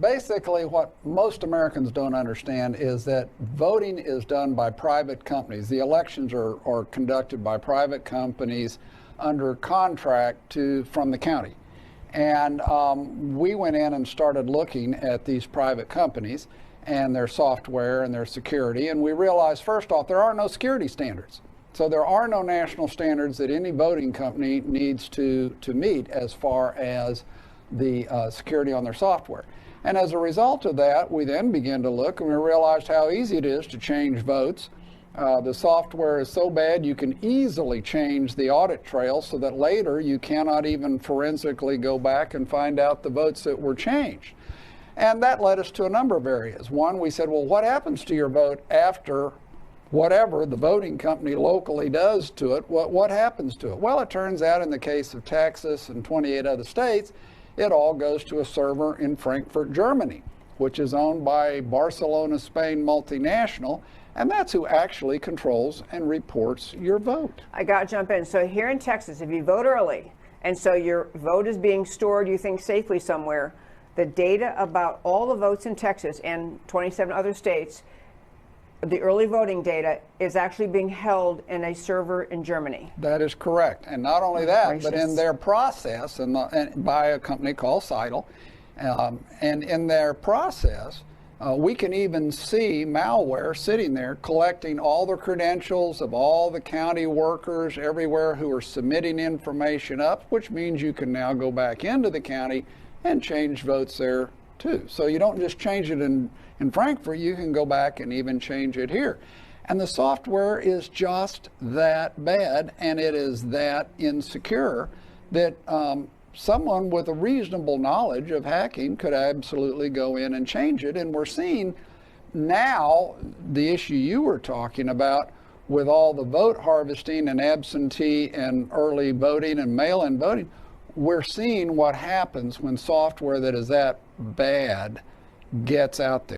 Basically, what most Americans don't understand is that voting is done by private companies. The elections are conducted by private companies under contract from the county. And we went in and started looking at these private companies and their software and their security, and we realized, first off, there are no security standards. So there are no national standards that any voting company needs to meet as far as the security on their software. And as a result of that, we then began to look and we realized how easy it is to change votes. The software is so bad you can easily change the audit trail so that later you cannot even forensically go back and find out the votes that were changed. And that led us to a number of areas. One, we said, well, what happens to your vote after whatever the voting company locally does to it? What happens to it? Well, it turns out in the case of Texas and 28 other states, it all goes to a server in Frankfurt, Germany, which is owned by Barcelona, Spain multinational, and that's who actually controls and reports your vote. I got to jump in. So here in Texas, if you vote early, and so your vote is being stored, you think, safely somewhere, the data about all the votes in Texas and 27 other states, the early voting data is actually being held in a server in Germany. That is correct. And not only that, but in their process, and by a company called Seidel, and in their process, we can even see malware sitting there collecting all the credentials of all the county workers everywhere who are submitting information up, which means you can now go back into the county and change votes there too. So you don't just change it in Frankfurt, you can go back and even change it here. And the software is just that bad, and it is that insecure that someone with a reasonable knowledge of hacking could absolutely go in and change it. And we're seeing now the issue you were talking about with all the vote harvesting and absentee and early voting and mail-in voting. We're seeing what happens when software that is that bad gets out there.